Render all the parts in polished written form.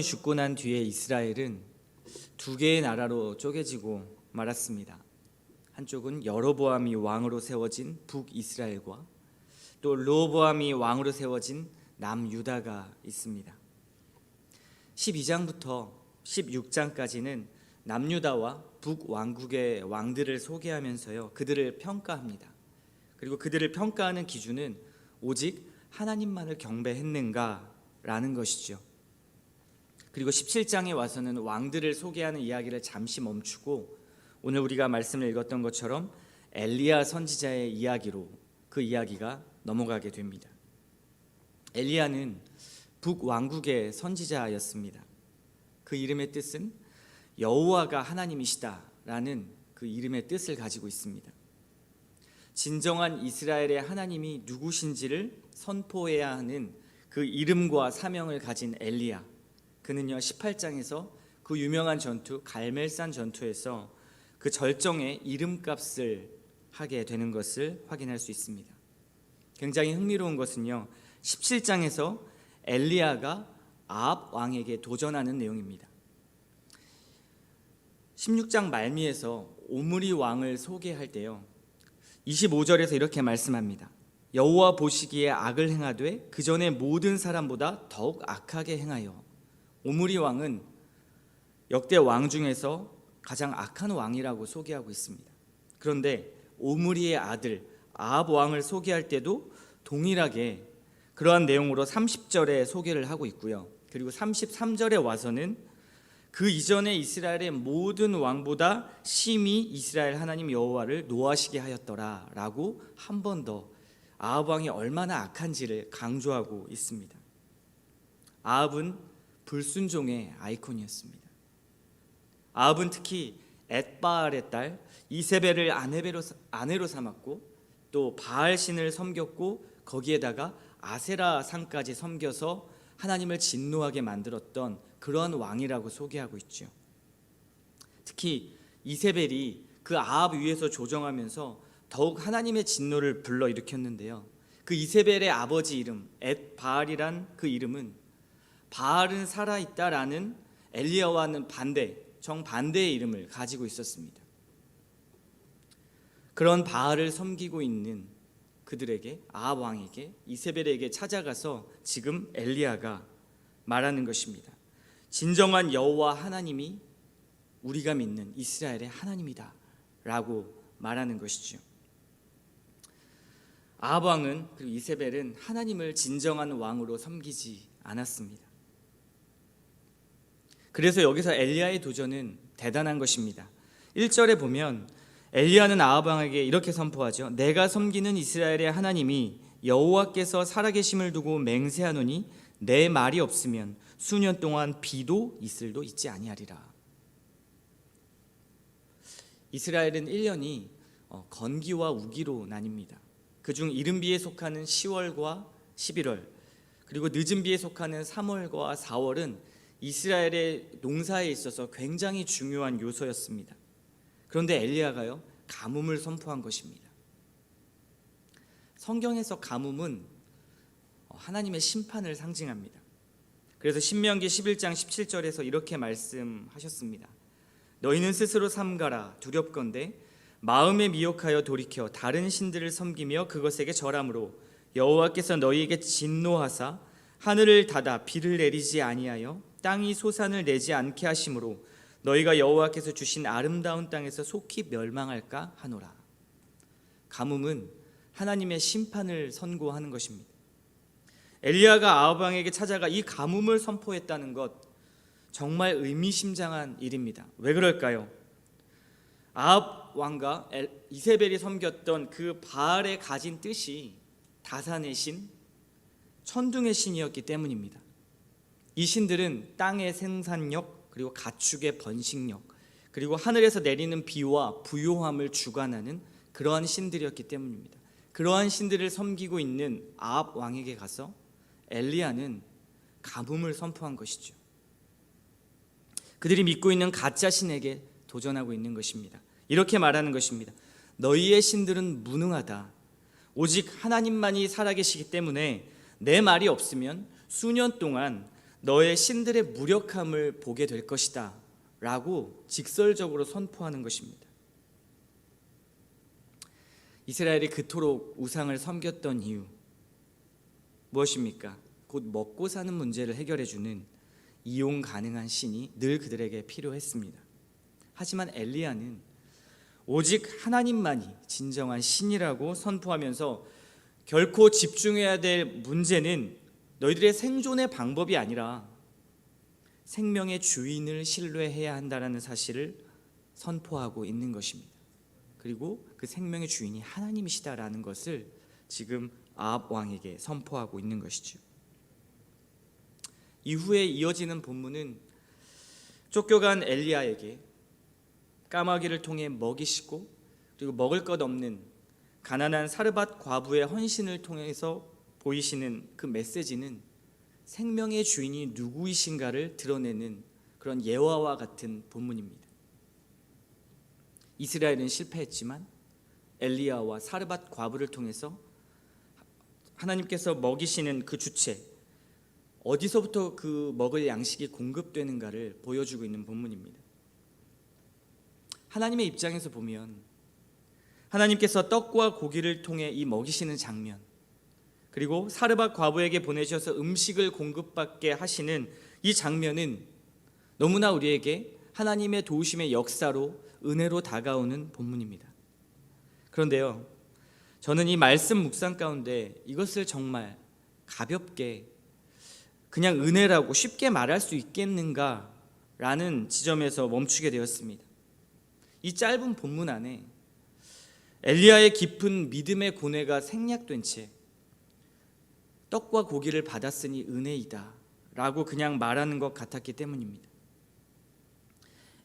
솔로몬이 죽고 난 뒤에 이스라엘은 두 개의 나라로 쪼개지고 말았습니다. 한쪽은 여로보암이 왕으로 세워진 북이스라엘과 또 르호보암이 왕으로 세워진 남유다가 있습니다. 12장부터 16장까지는 남유다와 북왕국의 왕들을 소개하면서요, 그들을 평가합니다. 그리고 그들을 평가하는 기준은 오직 하나님만을 경배했는가라는 것이죠. 그리고 17장에 와서는 왕들을 소개하는 이야기를 잠시 멈추고 오늘 우리가 말씀을 읽었던 것처럼 엘리야 선지자의 이야기로 그 이야기가 넘어가게 됩니다. 엘리야는 북왕국의 선지자였습니다. 그 이름의 뜻은 여호와가 하나님이시다라는 그 이름의 뜻을 가지고 있습니다. 진정한 이스라엘의 하나님이 누구신지를 선포해야 하는 그 이름과 사명을 가진 엘리야, 그는요 18장에서 그 유명한 전투 갈멜산 전투에서 그 절정의 이름값을 하게 되는 것을 확인할 수 있습니다. 굉장히 흥미로운 것은요 17장에서 엘리야가 아합 왕에게 도전하는 내용입니다. 16장 말미에서 오므리 왕을 소개할 때요 25절에서 이렇게 말씀합니다. 여호와 보시기에 악을 행하되 그 전에 모든 사람보다 더욱 악하게 행하여. 오므리 왕은 역대 왕 중에서 가장 악한 왕이라고 소개하고 있습니다. 그런데 오므리의 아들 아합 왕을 소개할 때도 동일하게 그러한 내용으로 30절에 소개를 하고 있고요. 그리고 33절에 와서는 그 이전에 이스라엘의 모든 왕보다 심히 이스라엘 하나님 여호와를 노하시게 하였더라 라고 한 번 더 아합 왕이 얼마나 악한지를 강조하고 있습니다. 아합은 불순종의 아이콘이었습니다. 아합은 특히 엣바알의 딸 이세벨을 아내로 삼았고 또 바알 신을 섬겼고 거기에다가 아세라 상까지 섬겨서 하나님을 진노하게 만들었던 그러한 왕이라고 소개하고 있죠. 특히 이세벨이 그 아합 위에서 조정하면서 더욱 하나님의 진노를 불러일으켰는데요. 그 이세벨의 아버지 이름 엣바알이란 그 이름은 바알은 살아있다라는 엘리야와는 정반대의 이름을 가지고 있었습니다. 그런 바알을 섬기고 있는 그들에게 아합 왕에게 이세벨에게 찾아가서 지금 엘리야가 말하는 것입니다. 진정한 여호와 하나님이 우리가 믿는 이스라엘의 하나님이다 라고 말하는 것이죠. 아합 왕은 그리고 이세벨은 하나님을 진정한 왕으로 섬기지 않았습니다. 그래서 여기서 엘리야의 도전은 대단한 것입니다. 1절에 보면 엘리야는 아합 왕에게 이렇게 선포하죠. 내가 섬기는 이스라엘의 하나님이 여호와께서 살아계심을 두고 맹세하노니 내 말이 없으면 수년 동안 비도 이슬도 있지 아니하리라. 이스라엘은 1년이 건기와 우기로 나뉩니다. 그중 이른 비에 속하는 10월과 11월 그리고 늦은 비에 속하는 3월과 4월은 이스라엘의 농사에 있어서 굉장히 중요한 요소였습니다. 그런데 엘리야가요 가뭄을 선포한 것입니다. 성경에서 가뭄은 하나님의 심판을 상징합니다. 그래서 신명기 11장 17절에서 이렇게 말씀하셨습니다. 너희는 스스로 삼가라 두렵건대 마음에 미혹하여 돌이켜 다른 신들을 섬기며 그것에게 절함으로 여호와께서 너희에게 진노하사 하늘을 닫아 비를 내리지 아니하여 땅이 소산을 내지 않게 하심으로 너희가 여호와께서 주신 아름다운 땅에서 속히 멸망할까 하노라. 가뭄은 하나님의 심판을 선고하는 것입니다. 엘리야가 아합 왕에게 찾아가 이 가뭄을 선포했다는 것 정말 의미심장한 일입니다. 왜 그럴까요? 아합 왕과 이세벨이 섬겼던 그 바알에 가진 뜻이 다산의 신, 천둥의 신이었기 때문입니다. 이 신들은 땅의 생산력 그리고 가축의 번식력 그리고 하늘에서 내리는 비와 부요함을 주관하는 그러한 신들이었기 때문입니다. 그러한 신들을 섬기고 있는 아합 왕에게 가서 엘리야는 가뭄을 선포한 것이죠. 그들이 믿고 있는 가짜 신에게 도전하고 있는 것입니다. 이렇게 말하는 것입니다. 너희의 신들은 무능하다. 오직 하나님만이 살아계시기 때문에 내 말이 없으면 수년 동안 너의 신들의 무력함을 보게 될 것이다 라고 직설적으로 선포하는 것입니다. 이스라엘이 그토록 우상을 섬겼던 이유 무엇입니까? 곧 먹고 사는 문제를 해결해주는 이용 가능한 신이 늘 그들에게 필요했습니다. 하지만 엘리야는 오직 하나님만이 진정한 신이라고 선포하면서 결코 집중해야 될 문제는 너희들의 생존의 방법이 아니라 생명의 주인을 신뢰해야 한다는 사실을 선포하고 있는 것입니다. 그리고 그 생명의 주인이 하나님이시다라는 것을 지금 아합 왕에게 선포하고 있는 것이죠. 이후에 이어지는 본문은 쫓겨간 엘리야에게 까마귀를 통해 먹이시고 그리고 먹을 것 없는 가난한 사르밧 과부의 헌신을 통해서 보이시는 그 메시지는 생명의 주인이 누구이신가를 드러내는 그런 예화와 같은 본문입니다. 이스라엘은 실패했지만 엘리야와 사르밧 과부를 통해서 하나님께서 먹이시는 그 주체, 어디서부터 그 먹을 양식이 공급되는가를 보여주고 있는 본문입니다. 하나님의 입장에서 보면 하나님께서 떡과 고기를 통해 이 먹이시는 장면, 그리고 사르밧 과부에게 보내셔서 음식을 공급받게 하시는 이 장면은 너무나 우리에게 하나님의 도우심의 역사로 은혜로 다가오는 본문입니다. 그런데요, 저는 이 말씀 묵상 가운데 이것을 정말 가볍게 그냥 은혜라고 쉽게 말할 수 있겠는가라는 지점에서 멈추게 되었습니다. 이 짧은 본문 안에 엘리야의 깊은 믿음의 고뇌가 생략된 채 떡과 고기를 받았으니 은혜이다 라고 그냥 말하는 것 같았기 때문입니다.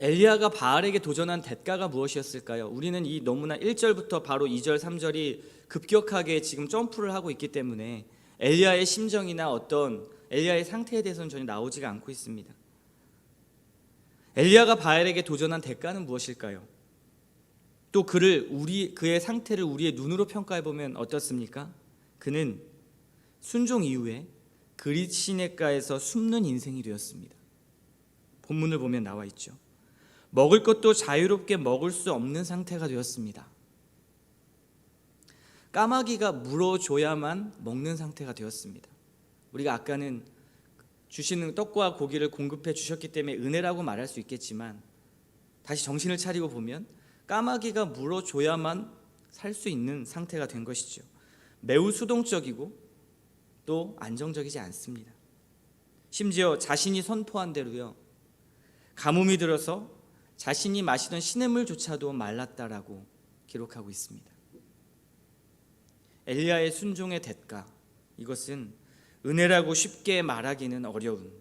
엘리야가 바알에게 도전한 대가가 무엇이었을까요? 우리는 이 너무나 1절부터 바로 2절, 3절이 급격하게 지금 점프를 하고 있기 때문에 엘리야의 심정이나 어떤 엘리야의 상태에 대해서는 전혀 나오지가 않고 있습니다. 엘리야가 바알에게 도전한 대가는 무엇일까요? 또 그의 상태를 우리의 눈으로 평가해 보면 어떻습니까? 그는 순종 이후에 그릿 시냇가에서 숨는 인생이 되었습니다. 본문을 보면 나와 있죠. 먹을 것도 자유롭게 먹을 수 없는 상태가 되었습니다. 까마귀가 물어줘야만 먹는 상태가 되었습니다. 우리가 아까는 주시는 떡과 고기를 공급해 주셨기 때문에 은혜라고 말할 수 있겠지만 다시 정신을 차리고 보면 까마귀가 물어줘야만 살 수 있는 상태가 된 것이죠. 매우 수동적이고 또 안정적이지 않습니다. 심지어 자신이 선포한 대로요, 가뭄이 들어서 자신이 마시던 시냇물조차도 말랐다라고 기록하고 있습니다. 엘리야의 순종의 대가, 이것은 은혜라고 쉽게 말하기는 어려운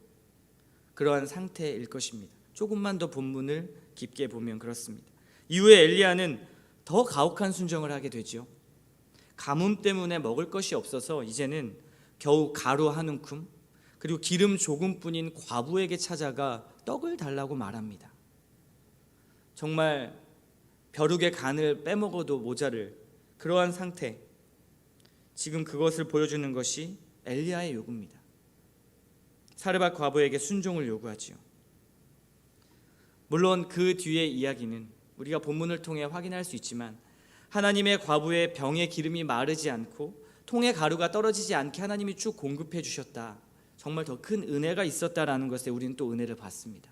그러한 상태일 것입니다. 조금만 더 본문을 깊게 보면 그렇습니다. 이후에 엘리야는 더 가혹한 순종을 하게 되죠. 가뭄 때문에 먹을 것이 없어서 이제는 겨우 가루 한 움큼 그리고 기름 조금뿐인 과부에게 찾아가 떡을 달라고 말합니다. 정말 벼룩의 간을 빼먹어도 모자를 그러한 상태, 지금 그것을 보여주는 것이 엘리야의 요구입니다. 사르밧 과부에게 순종을 요구하지요. 물론 그 뒤의 이야기는 우리가 본문을 통해 확인할 수 있지만 하나님의 과부의 병의 기름이 마르지 않고 통에 가루가 떨어지지 않게 하나님이 쭉 공급해 주셨다, 정말 더 큰 은혜가 있었다라는 것에 우리는 또 은혜를 받습니다.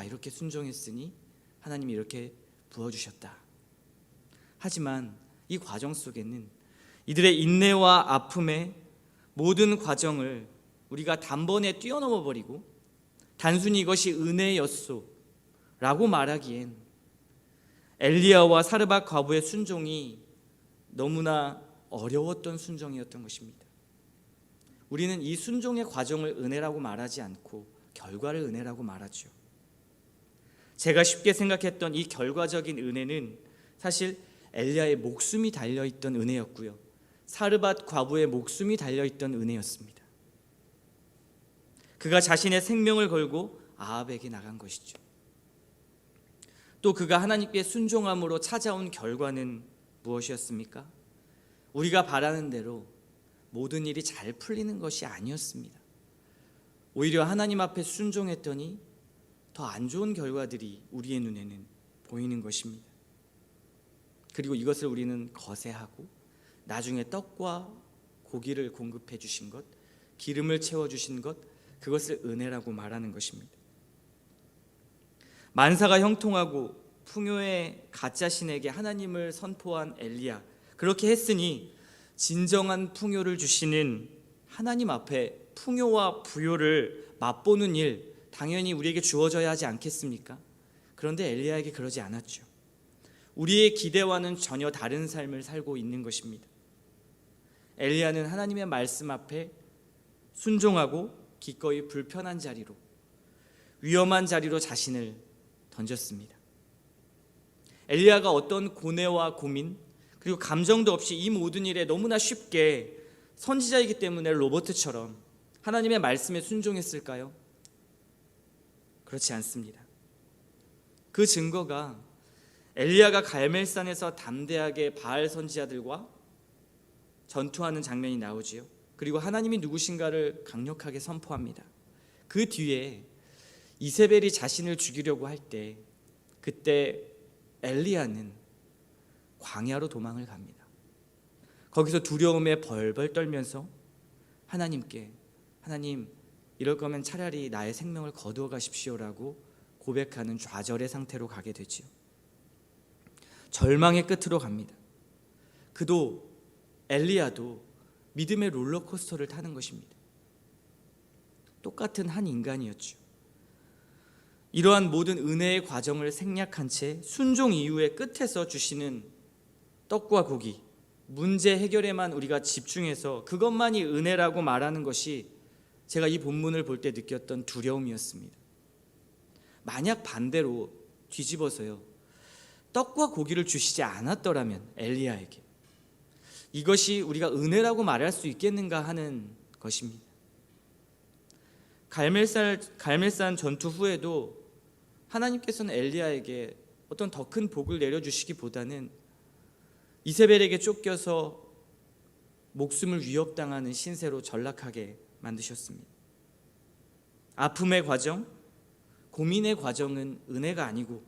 이렇게 순종했으니 하나님이 이렇게 부어주셨다. 하지만 이 과정 속에는 이들의 인내와 아픔의 모든 과정을 우리가 단번에 뛰어넘어 버리고 단순히 이것이 은혜였소 라고 말하기엔 엘리야와 사르밧 과부의 순종이 너무나 어려웠던 순종이었던 것입니다. 우리는 이 순종의 과정을 은혜라고 말하지 않고 결과를 은혜라고 말하죠. 제가 쉽게 생각했던 이 결과적인 은혜는 사실 엘리야의 목숨이 달려있던 은혜였고요, 사르밧 과부의 목숨이 달려있던 은혜였습니다. 그가 자신의 생명을 걸고 아합에게 나간 것이죠. 또 그가 하나님께 순종함으로 찾아온 결과는 무엇이었습니까? 우리가 바라는 대로 모든 일이 잘 풀리는 것이 아니었습니다. 오히려 하나님 앞에 순종했더니 더 안 좋은 결과들이 우리의 눈에는 보이는 것입니다. 그리고 이것을 우리는 거세하고 나중에 떡과 고기를 공급해 주신 것, 기름을 채워주신 것, 그것을 은혜라고 말하는 것입니다. 만사가 형통하고 풍요의 가짜 신에게 하나님을 선포한 엘리야, 그렇게 했으니 진정한 풍요를 주시는 하나님 앞에 풍요와 부요를 맛보는 일 당연히 우리에게 주어져야 하지 않겠습니까? 그런데 엘리야에게 그러지 않았죠. 우리의 기대와는 전혀 다른 삶을 살고 있는 것입니다. 엘리야는 하나님의 말씀 앞에 순종하고 기꺼이 불편한 자리로, 위험한 자리로 자신을 던졌습니다. 엘리야가 어떤 고뇌와 고민 그리고 감정도 없이 이 모든 일에 너무나 쉽게 선지자이기 때문에 로버트처럼 하나님의 말씀에 순종했을까요? 그렇지 않습니다. 그 증거가 엘리야가 갈멜산에서 담대하게 바알 선지자들과 전투하는 장면이 나오지요. 그리고 하나님이 누구신가를 강력하게 선포합니다. 그 뒤에 이세벨이 자신을 죽이려고 할 때, 그때 엘리야는 광야로 도망을 갑니다. 거기서 두려움에 벌벌 떨면서 하나님께, 하나님 이럴 거면 차라리 나의 생명을 거두어 가십시오라고 고백하는 좌절의 상태로 가게 되지요. 절망의 끝으로 갑니다. 그도 엘리야도 믿음의 롤러코스터를 타는 것입니다. 똑같은 한 인간이었죠. 이러한 모든 은혜의 과정을 생략한 채 순종 이후의 끝에서 주시는 떡과 고기, 문제 해결에만 우리가 집중해서 그것만이 은혜라고 말하는 것이 제가 이 본문을 볼 때 느꼈던 두려움이었습니다. 만약 반대로 뒤집어서요, 떡과 고기를 주시지 않았더라면 엘리야에게 이것이 우리가 은혜라고 말할 수 있겠는가 하는 것입니다. 갈멜산 전투 후에도 하나님께서는 엘리야에게 어떤 더 큰 복을 내려주시기보다는 이세벨에게 쫓겨서 목숨을 위협당하는 신세로 전락하게 만드셨습니다. 아픔의 과정, 고민의 과정은 은혜가 아니고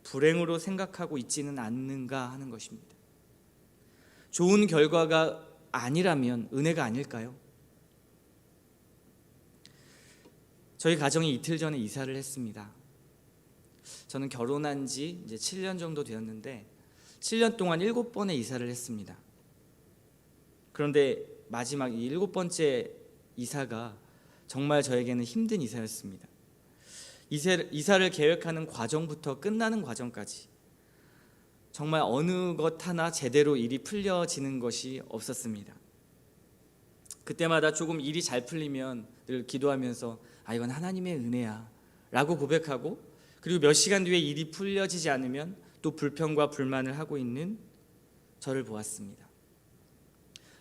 불행으로 생각하고 있지는 않는가 하는 것입니다. 좋은 결과가 아니라면 은혜가 아닐까요? 저희 가정이 이틀 전에 이사를 했습니다. 저는 결혼한 지 이제 7년 정도 되었는데 7년 동안 7번의 이사를 했습니다. 그런데 마지막 이 7번째 이사가 정말 저에게는 힘든 이사였습니다. 이사를 계획하는 과정부터 끝나는 과정까지 정말 어느 것 하나 제대로 일이 풀려지는 것이 없었습니다. 그때마다 조금 일이 잘 풀리면 늘 기도하면서 이건 하나님의 은혜야 라고 고백하고, 그리고 몇 시간 뒤에 일이 풀려지지 않으면 또 불평과 불만을 하고 있는 저를 보았습니다.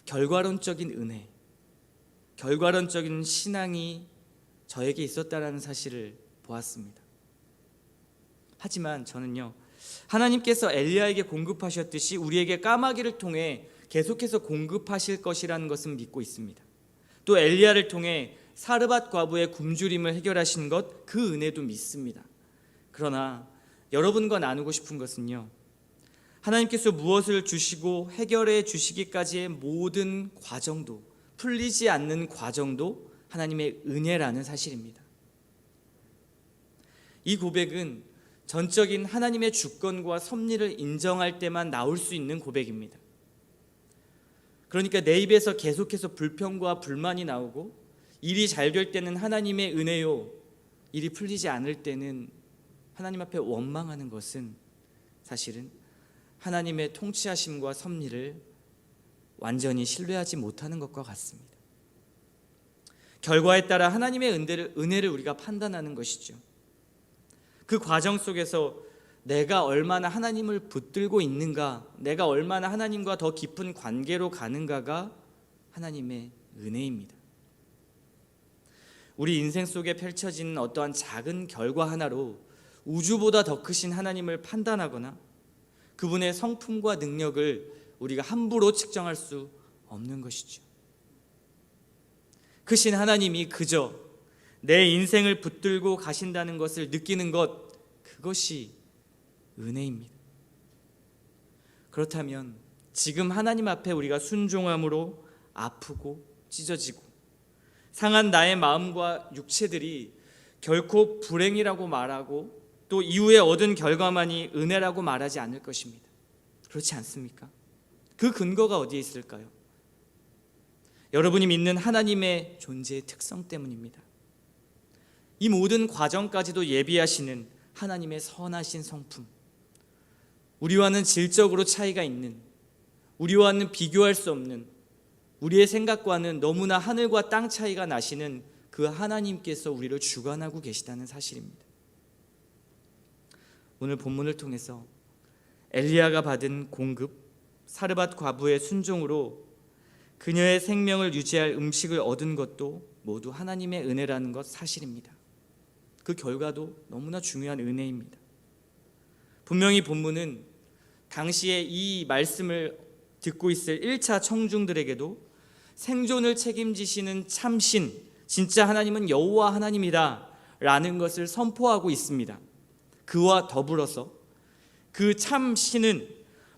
결과론적인 은혜, 결과론적인 신앙이 저에게 있었다는 사실을 보았습니다. 하지만 저는요, 하나님께서 엘리야에게 공급하셨듯이 우리에게 까마귀를 통해 계속해서 공급하실 것이라는 것은 믿고 있습니다. 또 엘리야를 통해 사르밧 과부의 굶주림을 해결하신 것, 그 은혜도 믿습니다. 그러나 여러분과 나누고 싶은 것은요, 하나님께서 무엇을 주시고 해결해 주시기까지의 모든 과정도, 풀리지 않는 과정도 하나님의 은혜라는 사실입니다. 이 고백은 전적인 하나님의 주권과 섭리를 인정할 때만 나올 수 있는 고백입니다. 그러니까 내 입에서 계속해서 불평과 불만이 나오고, 일이 잘 될 때는 하나님의 은혜요, 일이 풀리지 않을 때는 하나님 앞에 원망하는 것은 사실은 하나님의 통치하심과 섭리를 완전히 신뢰하지 못하는 것과 같습니다. 결과에 따라 하나님의 은혜를 우리가 판단하는 것이죠. 그 과정 속에서 내가 얼마나 하나님을 붙들고 있는가, 내가 얼마나 하나님과 더 깊은 관계로 가는가가 하나님의 은혜입니다. 우리 인생 속에 펼쳐지는 어떠한 작은 결과 하나로 우주보다 더 크신 하나님을 판단하거나 그분의 성품과 능력을 우리가 함부로 측정할 수 없는 것이죠. 크신 하나님이 그저 내 인생을 붙들고 가신다는 것을 느끼는 것, 그것이 은혜입니다. 그렇다면 지금 하나님 앞에 우리가 순종함으로 아프고 찢어지고 상한 나의 마음과 육체들이 결코 불행이라고 말하고 또 이후에 얻은 결과만이 은혜라고 말하지 않을 것입니다. 그렇지 않습니까? 그 근거가 어디에 있을까요? 여러분이 믿는 하나님의 존재의 특성 때문입니다. 이 모든 과정까지도 예비하시는 하나님의 선하신 성품, 우리와는 질적으로 차이가 있는, 우리와는 비교할 수 없는, 우리의 생각과는 너무나 하늘과 땅 차이가 나시는 그 하나님께서 우리를 주관하고 계시다는 사실입니다. 오늘 본문을 통해서 엘리야가 받은 공급, 사르밧 과부의 순종으로 그녀의 생명을 유지할 음식을 얻은 것도 모두 하나님의 은혜라는 것 사실입니다. 그 결과도 너무나 중요한 은혜입니다. 분명히 본문은 당시에 이 말씀을 듣고 있을 1차 청중들에게도 생존을 책임지시는 참신, 진짜 하나님은 여호와 하나님이다 라는 것을 선포하고 있습니다. 그와 더불어서 그 참신은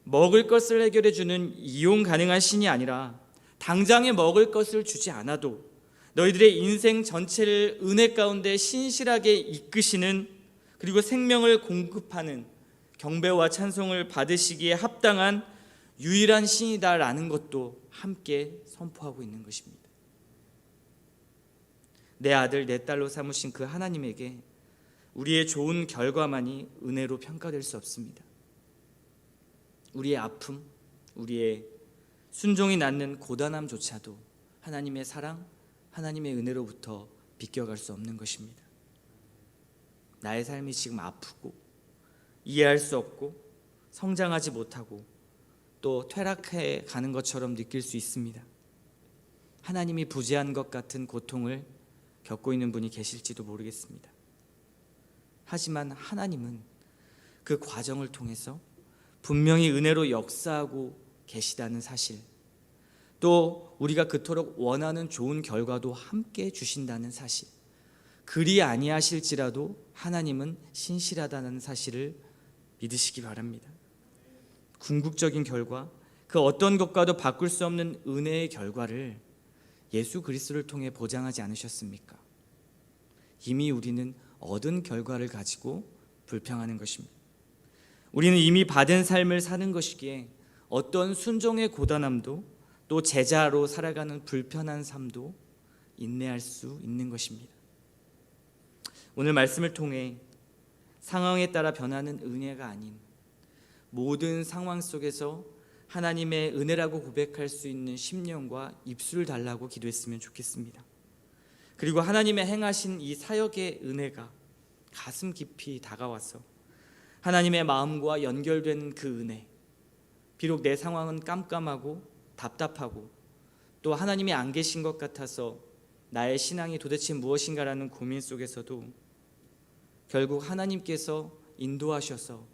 먹을 것을 해결해 주는 이용 가능한 신이 아니라 당장에 먹을 것을 주지 않아도 너희들의 인생 전체를 은혜 가운데 신실하게 이끄시는, 그리고 생명을 공급하는, 경배와 찬송을 받으시기에 합당한 유일한 신이다라는 것도 함께 선포하고 있는 것입니다. 내 아들 내 딸로 삼으신 그 하나님에게 우리의 좋은 결과만이 은혜로 평가될 수 없습니다. 우리의 아픔, 우리의 순종이 낳는 고단함조차도 하나님의 사랑, 하나님의 은혜로부터 비껴갈 수 없는 것입니다. 나의 삶이 지금 아프고 이해할 수 없고 성장하지 못하고 또 퇴락해 가는 것처럼 느낄 수 있습니다. 하나님이 부재한 것 같은 고통을 겪고 있는 분이 계실지도 모르겠습니다. 하지만 하나님은 그 과정을 통해서 분명히 은혜로 역사하고 계시다는 사실, 또 우리가 그토록 원하는 좋은 결과도 함께 주신다는 사실, 그리 아니하실지라도 하나님은 신실하다는 사실을 믿으시기 바랍니다. 궁극적인 결과, 그 어떤 것과도 바꿀 수 없는 은혜의 결과를 예수 그리스도를 통해 보장하지 않으셨습니까? 이미 우리는 얻은 결과를 가지고 불평하는 것입니다. 우리는 이미 받은 삶을 사는 것이기에 어떤 순종의 고단함도 또 제자로 살아가는 불편한 삶도 인내할 수 있는 것입니다. 오늘 말씀을 통해 상황에 따라 변하는 은혜가 아닌 모든 상황 속에서 하나님의 은혜라고 고백할 수 있는 심령과 입술을 달라고 기도했으면 좋겠습니다. 그리고 하나님의 행하신 이 사역의 은혜가 가슴 깊이 다가와서 하나님의 마음과 연결된 그 은혜, 비록 내 상황은 깜깜하고 답답하고 또 하나님이 안 계신 것 같아서 나의 신앙이 도대체 무엇인가라는 고민 속에서도 결국 하나님께서 인도하셔서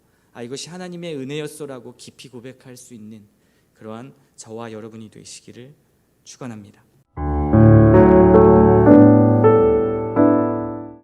이것이 하나님의 은혜였소라고 깊이 고백할 수 있는 그러한 저와 여러분이 되시기를 축원합니다.